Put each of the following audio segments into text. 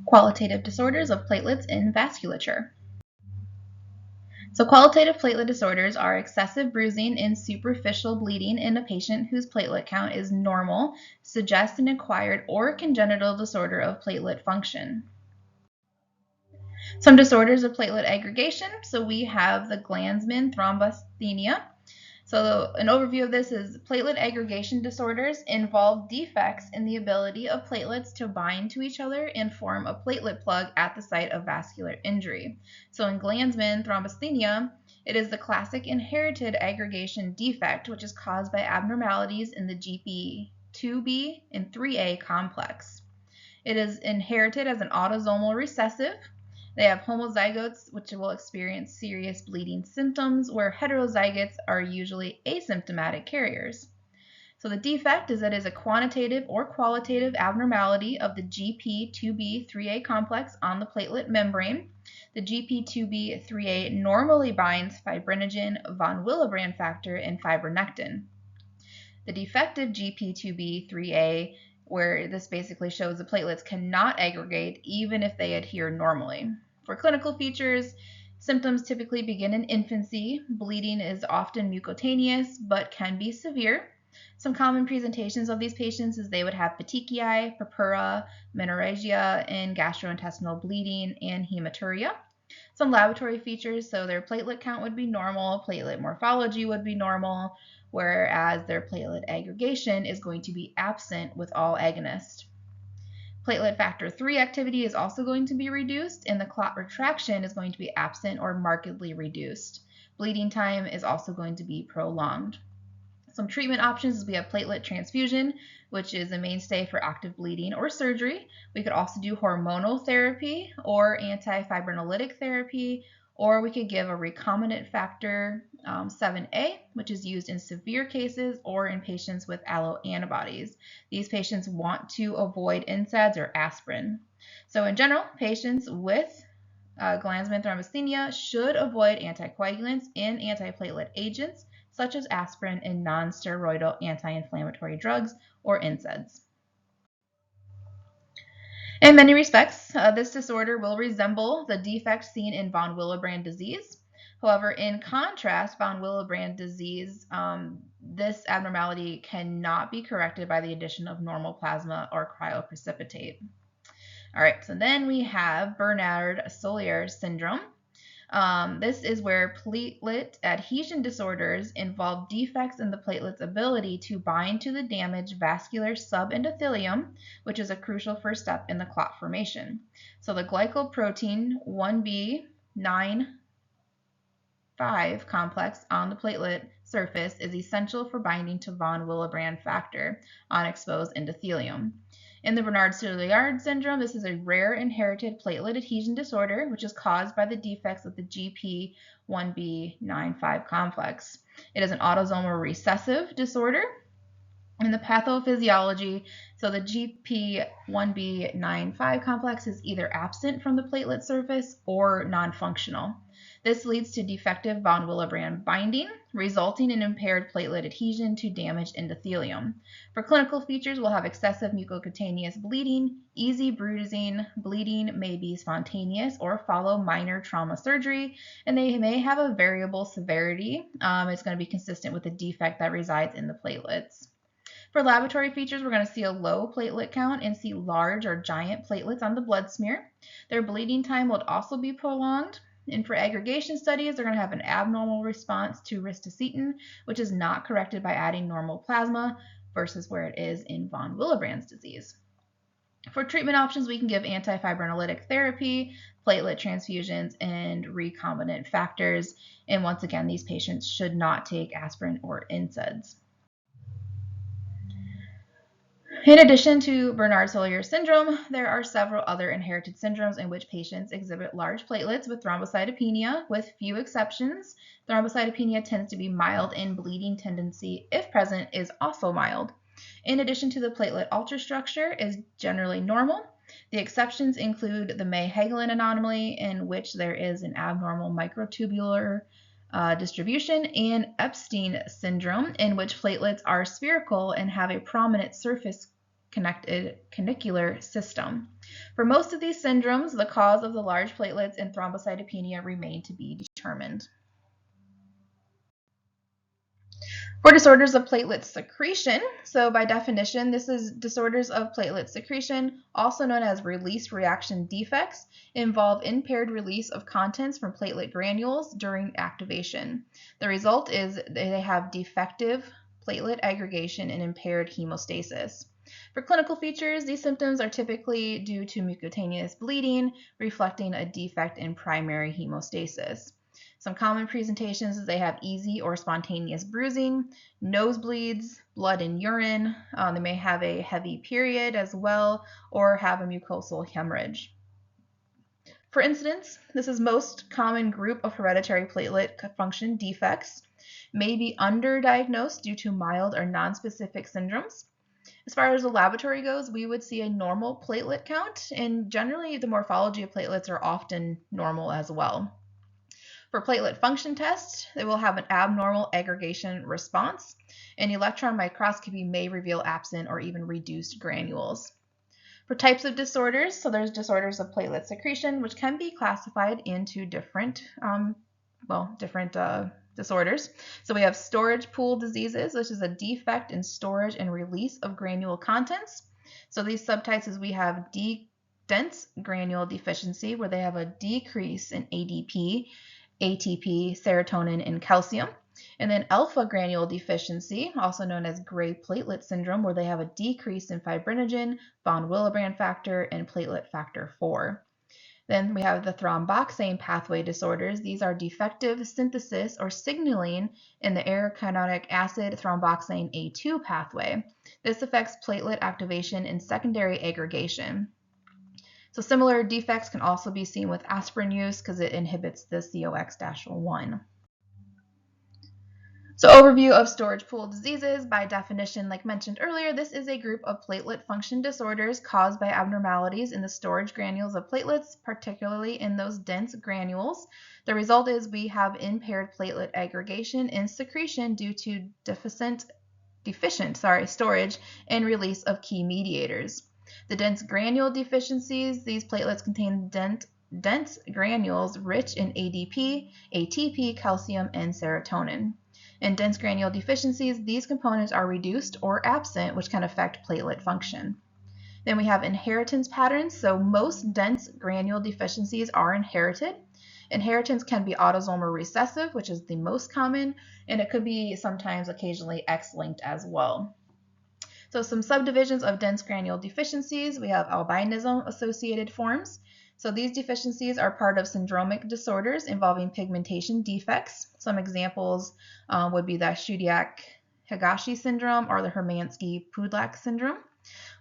Qualitative disorders of platelets in vasculature. So qualitative platelet disorders are excessive bruising and superficial bleeding in a patient whose platelet count is normal, suggest an acquired or congenital disorder of platelet function. Some disorders of platelet aggregation. So we have the Glanzmann thrombocythemia. So an overview of this is platelet aggregation disorders involve defects in the ability of platelets to bind to each other and form a platelet plug at the site of vascular injury. So in Glanzmann thrombocythemia, it is the classic inherited aggregation defect, which is caused by abnormalities in the GP2B and 3A complex. It is inherited as an autosomal recessive. They have homozygotes, which will experience serious bleeding symptoms, where heterozygotes are usually asymptomatic carriers. So the defect is that it is a quantitative or qualitative abnormality of the GP2B3A complex on the platelet membrane. The GP2B3A normally binds fibrinogen, von Willebrand factor, and fibronectin. The defective GP2B3A, where this basically shows the platelets cannot aggregate even if they adhere normally. For clinical features, symptoms typically begin in infancy. Bleeding is often mucocutaneous but can be severe. Some common presentations of these patients is they would have petechiae, purpura, menorrhagia, and gastrointestinal bleeding and hematuria. Some laboratory features, so their platelet count would be normal, platelet morphology would be normal, whereas their platelet aggregation is going to be absent with all agonists. Platelet factor 3 activity is also going to be reduced, and the clot retraction is going to be absent or markedly reduced. Bleeding time is also going to be prolonged. Some treatment options is we have platelet transfusion, which is a mainstay for active bleeding or surgery. We could also do hormonal therapy or antifibrinolytic therapy, or we could give a recombinant factor 7A, which is used in severe cases or in patients with alloantibodies. These patients want to avoid NSAIDs or aspirin. So in general, patients with Glanzmann thrombocythemia should avoid anticoagulants and antiplatelet agents such as aspirin and non-steroidal anti-inflammatory drugs or NSAIDs. In many respects, this disorder will resemble the defect seen in von Willebrand disease. However, in contrast, von Willebrand disease, this abnormality cannot be corrected by the addition of normal plasma or cryoprecipitate. All right, so then we have Bernard-Solier syndrome. This is where platelet adhesion disorders involve defects in the platelet's ability to bind to the damaged vascular subendothelium, which is a crucial first step in the clot formation. So the glycoprotein 1B95 complex on the platelet surface is essential for binding to von Willebrand factor on exposed endothelium. In the Bernard-Solier syndrome, this is a rare inherited platelet adhesion disorder, which is caused by the defects of the GP1B95 complex. It is an autosomal recessive disorder. In the pathophysiology, so the GP1B95 complex is either absent from the platelet surface or non-functional. This leads to defective von Willebrand binding, resulting in impaired platelet adhesion to damaged endothelium. For clinical features, we'll have excessive mucocutaneous bleeding, easy bruising. Bleeding may be spontaneous or follow minor trauma surgery, and they may have a variable severity. It's going to be consistent with the defect that resides in the platelets. For laboratory features, we're going to see a low platelet count and see large or giant platelets on the blood smear. Their bleeding time will also be prolonged. And for aggregation studies, they're going to have an abnormal response to ristocetin, which is not corrected by adding normal plasma versus where it is in von Willebrand's disease. For treatment options, we can give antifibrinolytic therapy, platelet transfusions, and recombinant factors. And once again, these patients should not take aspirin or NSAIDs. In addition to Bernard-Solier syndrome, there are several other inherited syndromes in which patients exhibit large platelets with thrombocytopenia, with few exceptions. Thrombocytopenia tends to be mild and bleeding tendency, if present, is also mild. In addition to the platelet ultrastructure is generally normal. The exceptions include the May-Hagelin anomaly, in which there is an abnormal microtubular distribution, and Epstein syndrome, in which platelets are spherical and have a prominent surface connected system. For most of these syndromes, the cause of the large platelets and thrombocytopenia remain to be determined. For disorders of platelet secretion, so by definition, this is disorders of platelet secretion, also known as release reaction defects, involve impaired release of contents from platelet granules during activation. The result is they have defective platelet aggregation and impaired hemostasis. For clinical features, these symptoms are typically due to mucocutaneous bleeding, reflecting a defect in primary hemostasis. Some common presentations is they have easy or spontaneous bruising, nosebleeds, blood and urine. They may have a heavy period as well, or have a mucosal hemorrhage. For instance, this is most common group of hereditary platelet function defects, may be underdiagnosed due to mild or nonspecific syndromes. As far as the laboratory goes, we would see a normal platelet count, and generally the morphology of platelets are often normal as well. For platelet function tests, they will have an abnormal aggregation response, and electron microscopy may reveal absent or even reduced granules. For types of disorders, so there's disorders of platelet secretion, which can be classified into different disorders. So we have storage pool diseases, which is a defect in storage and release of granule contents. So these subtypes is we have dense granule deficiency, where they have a decrease in ADP, ATP, serotonin, and calcium. And then alpha granule deficiency, also known as gray platelet syndrome, where they have a decrease in fibrinogen, von Willebrand factor, and platelet factor 4. Then we have the thromboxane pathway disorders. These are defective synthesis or signaling in the arachidonic acid thromboxane A2 pathway. This affects platelet activation and secondary aggregation. So similar defects can also be seen with aspirin use because it inhibits the COX-1. So overview of storage pool diseases. By definition, like mentioned earlier, this is a group of platelet function disorders caused by abnormalities in the storage granules of platelets, particularly in those dense granules. The result is we have impaired platelet aggregation and secretion due to deficient storage and release of key mediators. The dense granule deficiencies, these platelets contain dense granules rich in ADP, ATP, calcium, and serotonin. In dense granule deficiencies, these components are reduced or absent, which can affect platelet function. Then we have inheritance patterns. So most dense granule deficiencies are inherited. Inheritance can be autosomal recessive, which is the most common, and it could be sometimes occasionally X-linked as well. So some subdivisions of dense granule deficiencies, we have albinism-associated forms. So these deficiencies are part of syndromic disorders involving pigmentation defects. Some examples would be the Shediac-Higashi syndrome or the Hermansky-Pudlak syndrome.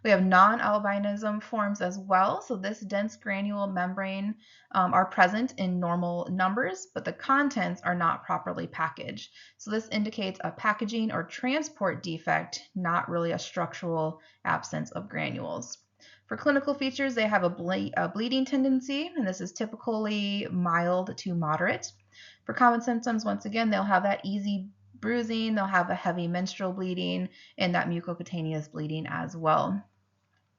We have non-albinism forms as well. So this dense granule membrane are present in normal numbers, but the contents are not properly packaged. So this indicates a packaging or transport defect, not really a structural absence of granules. For clinical features, they have a bleeding tendency, and this is typically mild to moderate. For common symptoms, once again, they'll have that easy bruising, they'll have a heavy menstrual bleeding, and that mucocutaneous bleeding as well.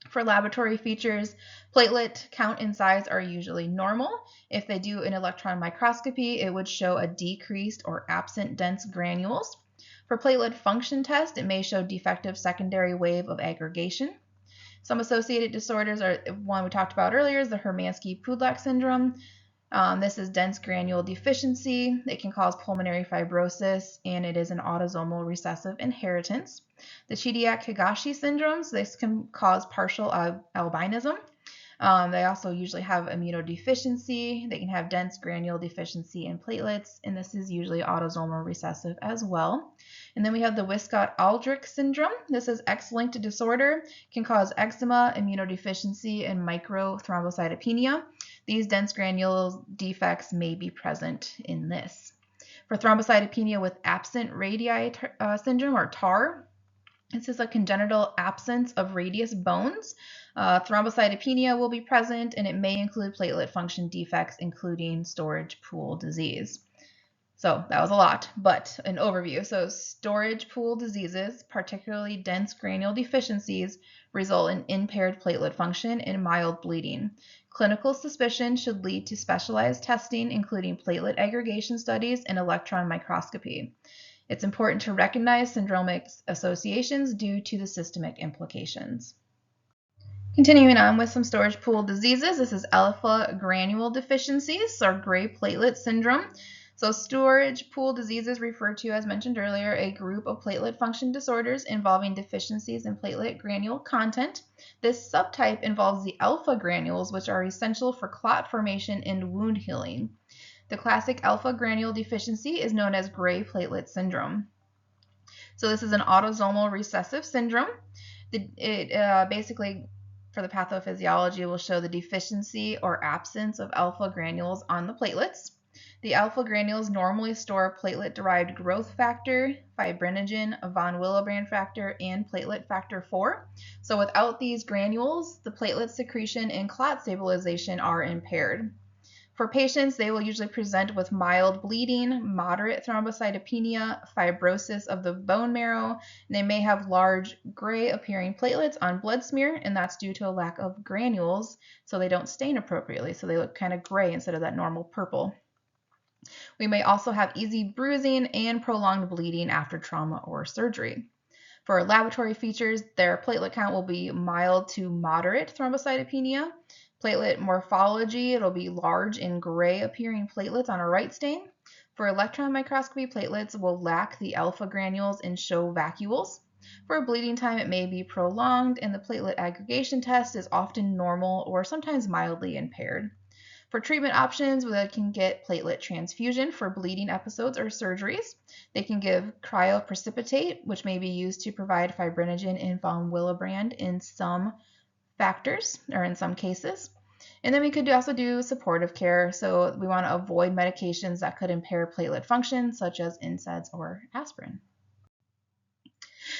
For laboratory features, platelet count and size are usually normal. If they do an electron microscopy, it would show a decreased or absent dense granules. For platelet function test, it may show defective secondary wave of aggregation. Some associated disorders are one we talked about earlier is the Hermansky-Pudlak syndrome. This is dense granule deficiency. It can cause pulmonary fibrosis, and it is an autosomal recessive inheritance. The Shediac-Higashi syndromes, this can cause partial albinism. They also usually have immunodeficiency. They can have dense granule deficiency in platelets, and this is usually autosomal recessive as well. And then we have the Wiskott-Aldrich syndrome. This is X-linked disorder, can cause eczema, immunodeficiency, and microthrombocytopenia. These dense granule defects may be present in this. For thrombocytopenia with absent radii syndrome or TAR, this is a congenital absence of radius bones. Thrombocytopenia will be present, and it may include platelet function defects, including storage pool disease. So that was a lot, but an overview. So storage pool diseases, particularly dense granule deficiencies, result in impaired platelet function and mild bleeding. Clinical suspicion should lead to specialized testing, including platelet aggregation studies and electron microscopy. It's important to recognize syndromic associations due to the systemic implications. Continuing on with some storage pool diseases, this is alpha granule deficiencies or gray platelet syndrome. So storage pool diseases refer to, as mentioned earlier, a group of platelet function disorders involving deficiencies in platelet granule content. This subtype involves the alpha granules, which are essential for clot formation and wound healing. The classic alpha granule deficiency is known as gray platelet syndrome. So this is an autosomal recessive syndrome. It basically, for the pathophysiology, will show the deficiency or absence of alpha granules on the platelets. The alpha granules normally store platelet-derived growth factor, fibrinogen, von Willebrand factor, and platelet factor 4. So without these granules, the platelet secretion and clot stabilization are impaired. For patients, they will usually present with mild bleeding, moderate thrombocytopenia, fibrosis of the bone marrow, and they may have large gray appearing platelets on blood smear, and that's due to a lack of granules, so they don't stain appropriately, so they look kind of gray instead of that normal purple. We may also have easy bruising and prolonged bleeding after trauma or surgery. For laboratory features, their platelet count will be mild to moderate thrombocytopenia. Platelet morphology, it'll be large and gray appearing platelets on a right stain. For electron microscopy, platelets will lack the alpha granules and show vacuoles. For bleeding time, it may be prolonged, and the platelet aggregation test is often normal or sometimes mildly impaired. For treatment options, they can get platelet transfusion for bleeding episodes or surgeries. They can give cryoprecipitate, which may be used to provide fibrinogen and von Willebrand in some factors or in some cases. And then we could also do supportive care. So we want to avoid medications that could impair platelet function, such as NSAIDs or aspirin.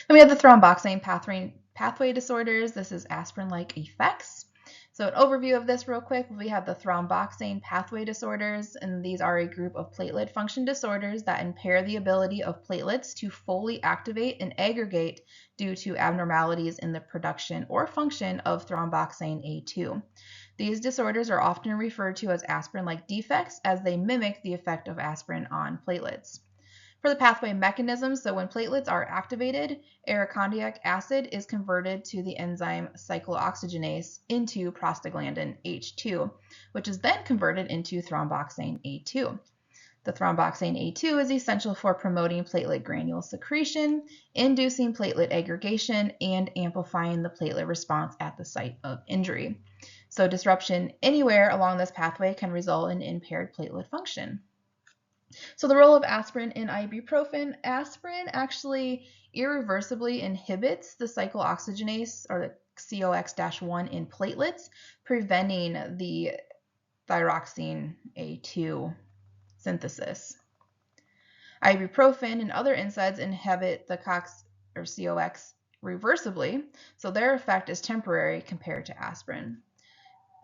Then we have the thromboxane pathway disorders. This is aspirin-like effects. So an overview of this real quick, we have the thromboxane pathway disorders, and these are a group of platelet function disorders that impair the ability of platelets to fully activate and aggregate due to abnormalities in the production or function of thromboxane A2. These disorders are often referred to as aspirin-like defects as they mimic the effect of aspirin on platelets. For the pathway mechanisms, so when platelets are activated, arachidonic acid is converted to the enzyme cyclooxygenase into prostaglandin H2, which is then converted into thromboxane A2. The thromboxane A2 is essential for promoting platelet granule secretion, inducing platelet aggregation, and amplifying the platelet response at the site of injury. So disruption anywhere along this pathway can result in impaired platelet function. So the role of aspirin in ibuprofen, aspirin actually irreversibly inhibits the cyclooxygenase or the COX-1 in platelets, preventing the thyroxine A2 synthesis. Ibuprofen and other NSAIDs inhibit the COX or COX reversibly, so their effect is temporary compared to aspirin.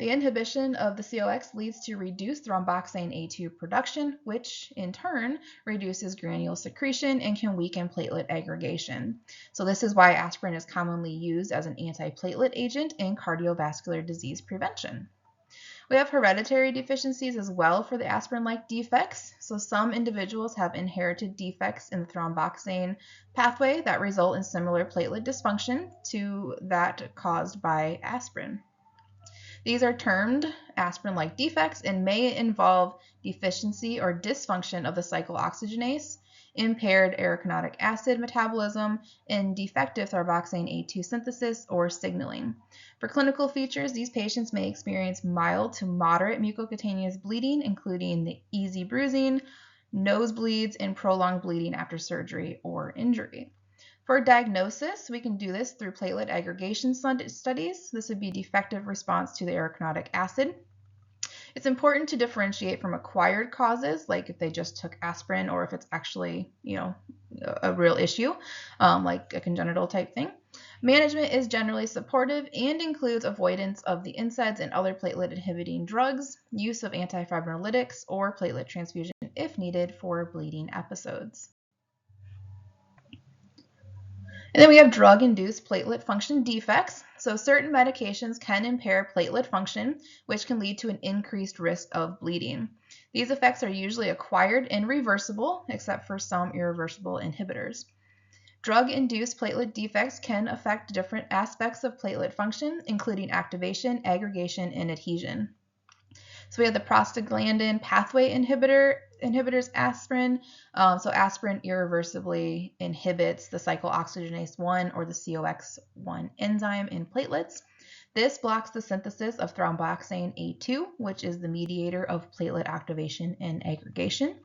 The inhibition of the COX leads to reduced thromboxane A2 production, which in turn reduces granule secretion and can weaken platelet aggregation. So this is why aspirin is commonly used as an antiplatelet agent in cardiovascular disease prevention. We have hereditary deficiencies as well for the aspirin-like defects. So some individuals have inherited defects in the thromboxane pathway that result in similar platelet dysfunction to that caused by aspirin. These are termed aspirin-like defects and may involve deficiency or dysfunction of the cyclooxygenase, impaired arachidonic acid metabolism, and defective thromboxane A2 synthesis or signaling. For clinical features, these patients may experience mild to moderate mucocutaneous bleeding, including the easy bruising, nosebleeds, and prolonged bleeding after surgery or injury. For diagnosis, we can do this through platelet aggregation studies. This would be defective response to the arachidonic acid. It's important to differentiate from acquired causes, like if they just took aspirin or if it's actually, a real issue, like a congenital type thing. Management is generally supportive and includes avoidance of the NSAIDs and other platelet inhibiting drugs, use of antifibrinolytics, or platelet transfusion if needed for bleeding episodes. And then we have drug-induced platelet function defects. So certain medications can impair platelet function, which can lead to an increased risk of bleeding. These effects are usually acquired and reversible, except for some irreversible inhibitors. Drug-induced platelet defects can affect different aspects of platelet function, including activation, aggregation, and adhesion. So we have the prostaglandin pathway inhibitors aspirin. So aspirin irreversibly inhibits the cyclooxygenase 1 or the COX-1 enzyme in platelets. This blocks the synthesis of thromboxane A2, which is the mediator of platelet activation and aggregation.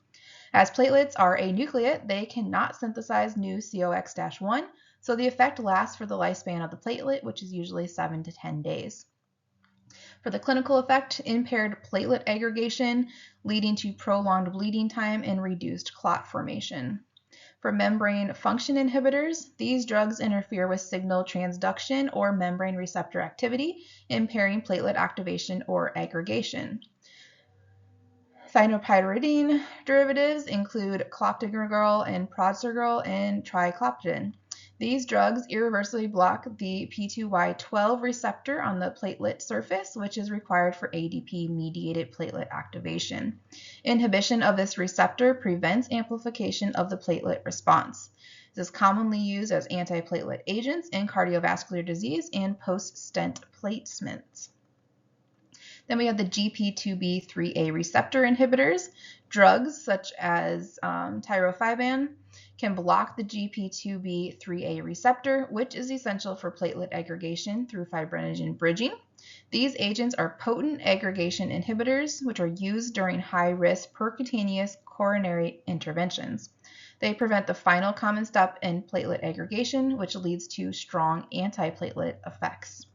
As platelets are anucleate, they cannot synthesize new COX-1, so the effect lasts for the lifespan of the platelet, which is usually 7 to 10 days. For the clinical effect, impaired platelet aggregation, leading to prolonged bleeding time and reduced clot formation. For membrane function inhibitors, these drugs interfere with signal transduction or membrane receptor activity, impairing platelet activation or aggregation. Thienopyridine derivatives include clopidogrel and prozergel and triclopyrdin. These drugs irreversibly block the P2Y12 receptor on the platelet surface, which is required for ADP-mediated platelet activation. Inhibition of this receptor prevents amplification of the platelet response. This is commonly used as antiplatelet agents in cardiovascular disease and post-stent placements. Then we have the GP2B3A receptor inhibitors. Drugs such as tirofiban can block the GP2B3A receptor, which is essential for platelet aggregation through fibrinogen bridging. These agents are potent aggregation inhibitors, which are used during high-risk percutaneous coronary interventions. They prevent the final common step in platelet aggregation, which leads to strong antiplatelet effects.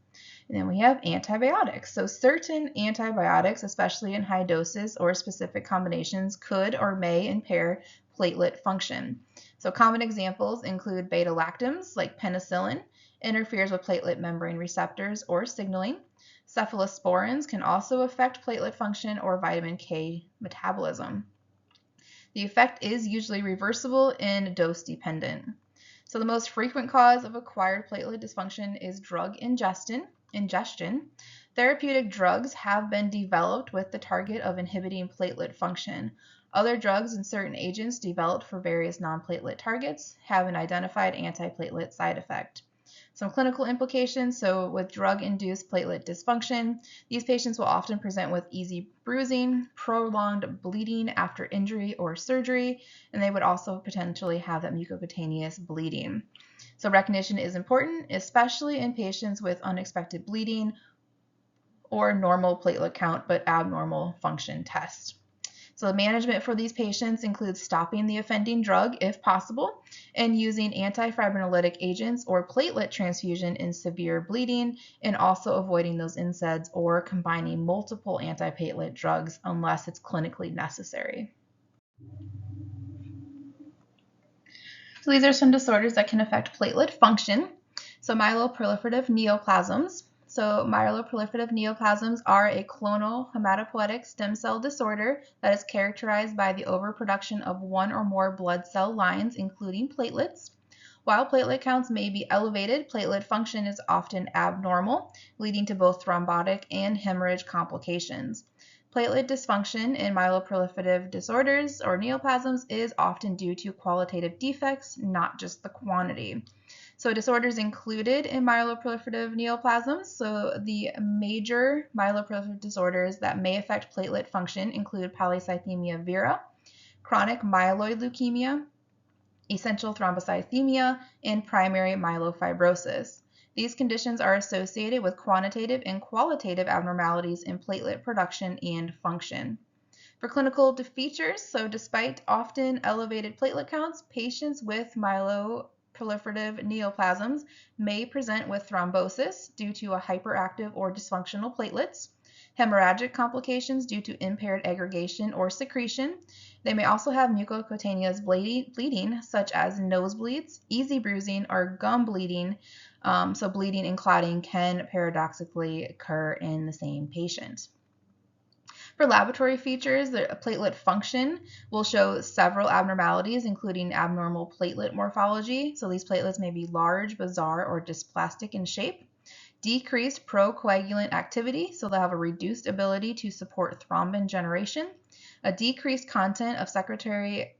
And then we have antibiotics. So certain antibiotics, especially in high doses or specific combinations, could or may impair platelet function. So common examples include beta-lactams, like penicillin, interferes with platelet membrane receptors or signaling. Cephalosporins can also affect platelet function or vitamin K metabolism. The effect is usually reversible and dose dependent. So the most frequent cause of acquired platelet dysfunction is drug ingestion. Therapeutic drugs have been developed with the target of inhibiting platelet function. Other drugs and certain agents developed for various non-platelet targets have an identified antiplatelet side effect. Some clinical implications, so with drug-induced platelet dysfunction, these patients will often present with easy bruising, prolonged bleeding after injury or surgery, and they would also potentially have that mucocutaneous bleeding. So recognition is important, especially in patients with unexpected bleeding or normal platelet count but abnormal function test. So the management for these patients includes stopping the offending drug if possible and using antifibrinolytic agents or platelet transfusion in severe bleeding, and also avoiding those NSAIDs or combining multiple antiplatelet drugs unless it's clinically necessary. So these are some disorders that can affect platelet function. So myeloproliferative neoplasms. So myeloproliferative neoplasms are a clonal hematopoietic stem cell disorder that is characterized by the overproduction of one or more blood cell lines, including platelets. While platelet counts may be elevated, platelet function is often abnormal, leading to both thrombotic and hemorrhage complications. Platelet dysfunction in myeloproliferative disorders or neoplasms is often due to qualitative defects, not just the quantity. So disorders included in myeloproliferative neoplasms. So the major myeloproliferative disorders that may affect platelet function include polycythemia vera, chronic myeloid leukemia, essential thrombocythemia, and primary myelofibrosis. These conditions are associated with quantitative and qualitative abnormalities in platelet production and function. For clinical features, so despite often elevated platelet counts, patients with myeloproliferative neoplasms may present with thrombosis due to a hyperactive or dysfunctional platelets, hemorrhagic complications due to impaired aggregation or secretion. They may also have mucocutaneous bleeding, such as nosebleeds, easy bruising, or gum bleeding. So bleeding and clotting can paradoxically occur in the same patient. For laboratory features, the platelet function will show several abnormalities, including abnormal platelet morphology. So these platelets may be large, bizarre, or dysplastic in shape. Decreased procoagulant activity, so they'll have a reduced ability to support thrombin generation. A decreased content of secretory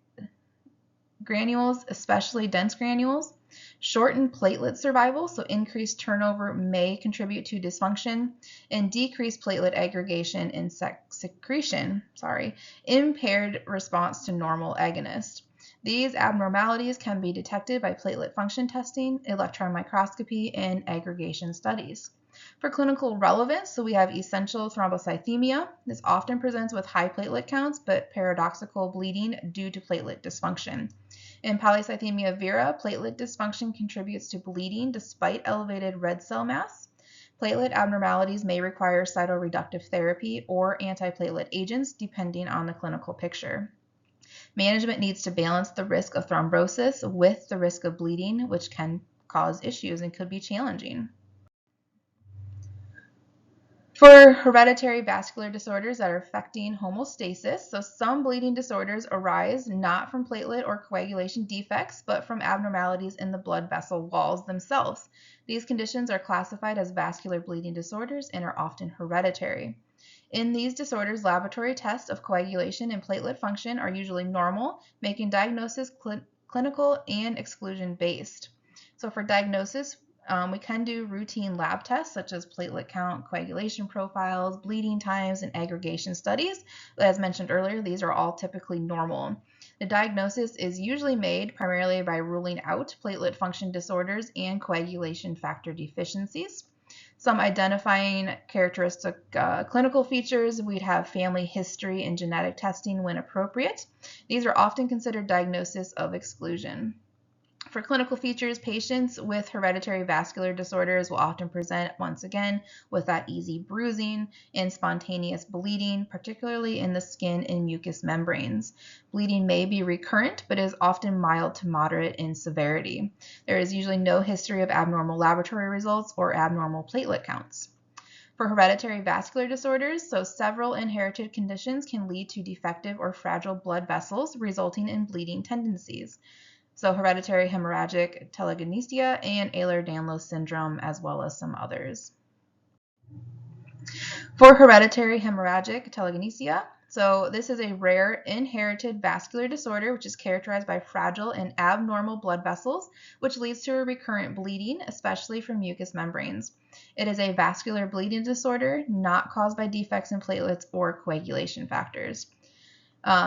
granules, especially dense granules. Shortened platelet survival, so increased turnover may contribute to dysfunction, and decreased platelet aggregation and secretion, impaired response to normal agonist. These abnormalities can be detected by platelet function testing, electron microscopy, and aggregation studies. For clinical relevance, so we have essential thrombocythemia. This often presents with high platelet counts, but paradoxical bleeding due to platelet dysfunction. In polycythemia vera, platelet dysfunction contributes to bleeding despite elevated red cell mass. Platelet abnormalities may require cytoreductive therapy or antiplatelet agents depending on the clinical picture. Management needs to balance the risk of thrombosis with the risk of bleeding, which can cause issues and could be challenging. For hereditary vascular disorders that are affecting homeostasis, so some bleeding disorders arise not from platelet or coagulation defects, but from abnormalities in the blood vessel walls themselves. These conditions are classified as vascular bleeding disorders and are often hereditary. In these disorders, laboratory tests of coagulation and platelet function are usually normal, making diagnosis clinical and exclusion-based. So for diagnosis, we can do routine lab tests such as platelet count, coagulation profiles, bleeding times, and aggregation studies. As mentioned earlier, these are all typically normal. The diagnosis is usually made primarily by ruling out platelet function disorders and coagulation factor deficiencies. Some identifying characteristic clinical features, we'd have family history and genetic testing when appropriate. These are often considered diagnosis of exclusion. For clinical features, patients with hereditary vascular disorders will often present, once again, with that easy bruising and spontaneous bleeding, particularly in the skin and mucous membranes. Bleeding may be recurrent, but is often mild to moderate in severity. There is usually no history of abnormal laboratory results or abnormal platelet counts. For hereditary vascular disorders, so several inherited conditions can lead to defective or fragile blood vessels, resulting in bleeding tendencies. So hereditary hemorrhagic telangiectasia and Ehlers-Danlos syndrome, as well as some others. For hereditary hemorrhagic telangiectasia, so this is a rare inherited vascular disorder which is characterized by fragile and abnormal blood vessels, which leads to a recurrent bleeding, especially from mucous membranes. It is a vascular bleeding disorder not caused by defects in platelets or coagulation factors.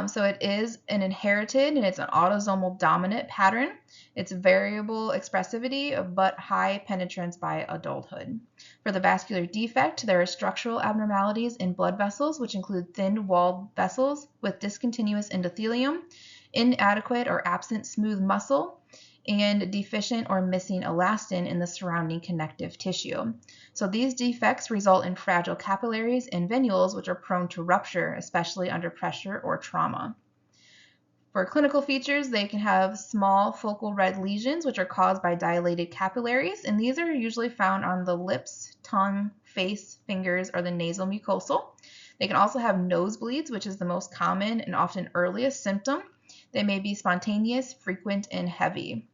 So it is an inherited and it's an autosomal dominant pattern. It's variable expressivity but high penetrance by adulthood. For the vascular defect, there are structural abnormalities in blood vessels, which include thin-walled vessels with discontinuous endothelium, inadequate or absent smooth muscle, and deficient or missing elastin in the surrounding connective tissue. So these defects result in fragile capillaries and venules, which are prone to rupture, especially under pressure or trauma. For clinical features, they can have small focal red lesions, which are caused by dilated capillaries, and these are usually found on the lips, tongue, face, fingers, or the nasal mucosal. They can also have nosebleeds, which is the most common and often earliest symptom. They may be spontaneous, frequent, and heavy.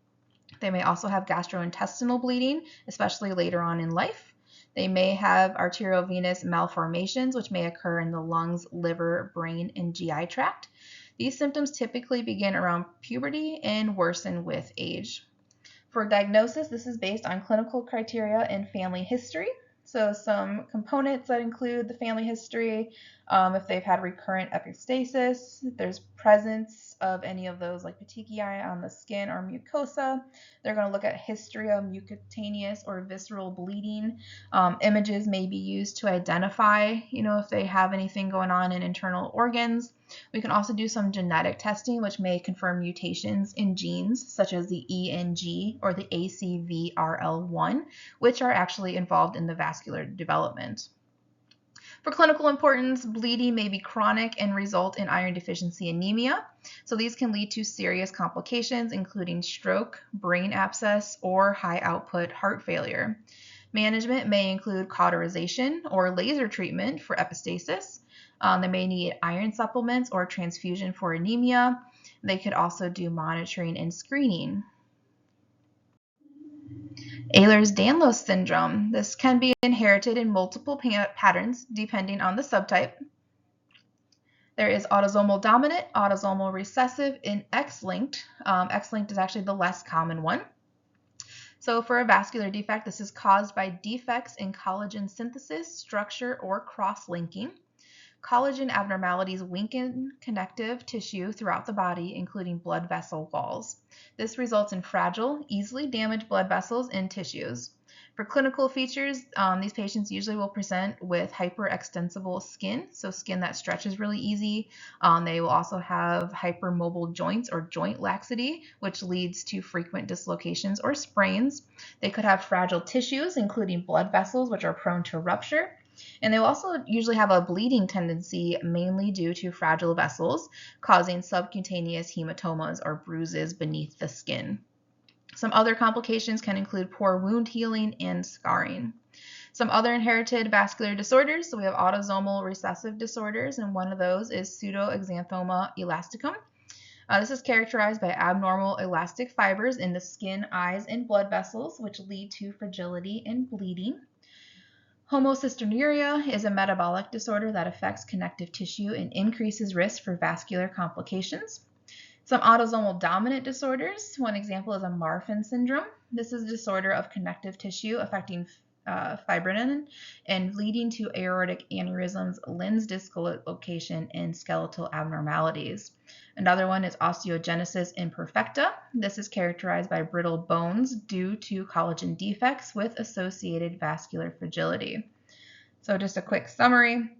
They may also have gastrointestinal bleeding, especially later on in life. They may have arteriovenous malformations, which may occur in the lungs, liver, brain, and GI tract. These symptoms typically begin around puberty and worsen with age. For diagnosis, this is based on clinical criteria and family history. So some components that include the family history, if they've had recurrent epistasis, if there's presence of any of those like petechiae on the skin or mucosa. They're going to look at history of mucocutaneous or visceral bleeding. Images may be used to identify, if they have anything going on in internal organs. We can also do some genetic testing, which may confirm mutations in genes such as the ENG or the ACVRL1, which are actually involved in the vascular development. For clinical importance, bleeding may be chronic and result in iron deficiency anemia. So these can lead to serious complications, including stroke, brain abscess, or high output heart failure. Management may include cauterization or laser treatment for epistasis. They may need iron supplements or transfusion for anemia. They could also do monitoring and screening. Ehlers-Danlos syndrome. This can be inherited in multiple patterns depending on the subtype. There is autosomal dominant, autosomal recessive, and X-linked. X-linked is actually the less common one. So for a vascular defect, this is caused by defects in collagen synthesis, structure, or cross-linking. Collagen abnormalities weaken connective tissue throughout the body, including blood vessel walls. This results in fragile, easily damaged blood vessels and tissues. For clinical features, these patients usually will present with hyperextensible skin, so skin that stretches really easy. They will also have hypermobile joints or joint laxity, which leads to frequent dislocations or sprains. They could have fragile tissues, including blood vessels, which are prone to rupture. And they will also usually have a bleeding tendency, mainly due to fragile vessels, causing subcutaneous hematomas or bruises beneath the skin. Some other complications can include poor wound healing and scarring. Some other inherited vascular disorders, so we have autosomal recessive disorders, and one of those is pseudoxanthoma elasticum. This is characterized by abnormal elastic fibers in the skin, eyes, and blood vessels, which lead to fragility and bleeding. Homocystinuria is a metabolic disorder that affects connective tissue and increases risk for vascular complications. Some autosomal dominant disorders, one example is a Marfan syndrome. This is a disorder of connective tissue affecting fibrinogen and leading to aortic aneurysms, lens dislocation, and skeletal abnormalities. Another one is osteogenesis imperfecta. This is characterized by brittle bones due to collagen defects with associated vascular fragility. So just a quick summary.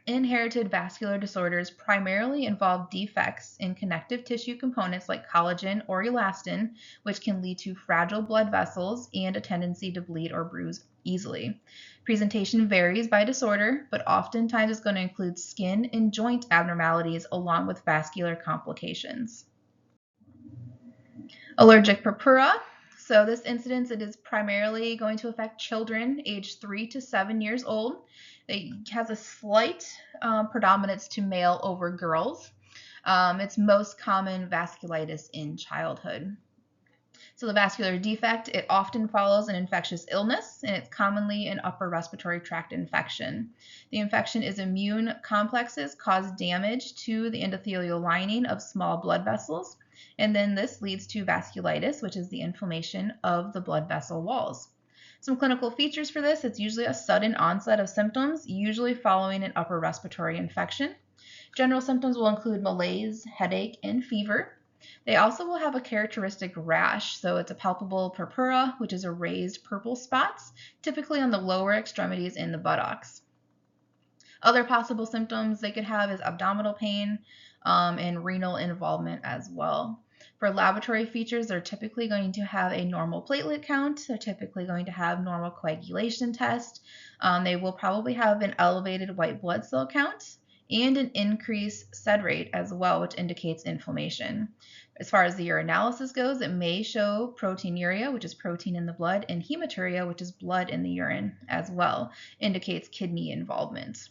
Inherited vascular disorders primarily involve defects in connective tissue components like collagen or elastin, which can lead to fragile blood vessels and a tendency to bleed or bruise easily. Presentation varies by disorder, but oftentimes it's going to include skin and joint abnormalities along with vascular complications. Allergic purpura. So this incidence, it is primarily going to affect children aged 3 to 7 years old. It has a slight predominance to male over girls. It's most common vasculitis in childhood. So the vascular defect, it often follows an infectious illness, and it's commonly an upper respiratory tract infection. The infection is immune complexes cause damage to the endothelial lining of small blood vessels, and then this leads to vasculitis, which is the inflammation of the blood vessel walls. Some clinical features for this, it's usually a sudden onset of symptoms, usually following an upper respiratory infection. General symptoms will include malaise, headache, and fever. They also will have a characteristic rash, so it's a palpable purpura, which is a raised purple spots, typically on the lower extremities and the buttocks. Other possible symptoms they could have is abdominal pain and renal involvement as well. For laboratory features, they're typically going to have a normal platelet count. They're typically going to have normal coagulation test. They will probably have an elevated white blood cell count and an increased sed rate as well, which indicates inflammation. As far as the urinalysis goes, it may show proteinuria, which is protein in the blood, and hematuria, which is blood in the urine as well, indicates kidney involvement.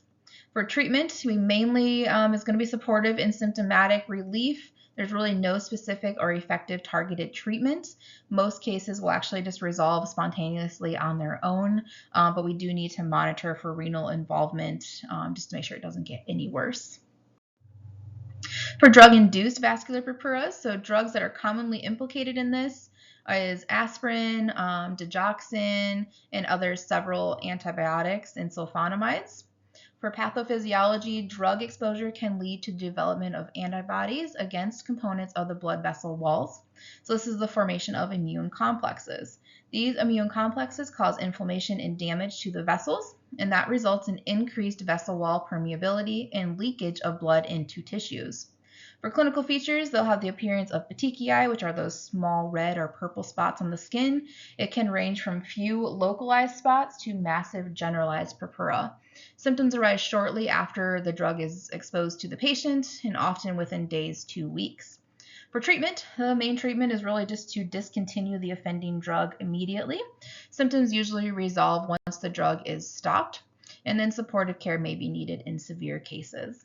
For treatment, we mainly is going to be supportive in symptomatic relief. There's really no specific or effective targeted treatment. Most cases will actually just resolve spontaneously on their own, but we do need to monitor for renal involvement just to make sure it doesn't get any worse. For drug-induced vascular purpuras, so drugs that are commonly implicated in this is aspirin, digoxin, and other several antibiotics and sulfonamides. For pathophysiology, drug exposure can lead to development of antibodies against components of the blood vessel walls. So this is the formation of immune complexes. These immune complexes cause inflammation and damage to the vessels, and that results in increased vessel wall permeability and leakage of blood into tissues. For clinical features, they'll have the appearance of petechiae, which are those small red or purple spots on the skin. It can range from few localized spots to massive generalized purpura. Symptoms arise shortly after the drug is exposed to the patient and often within days to weeks. For treatment, the main treatment is really just to discontinue the offending drug immediately. Symptoms usually resolve once the drug is stopped, and then supportive care may be needed in severe cases.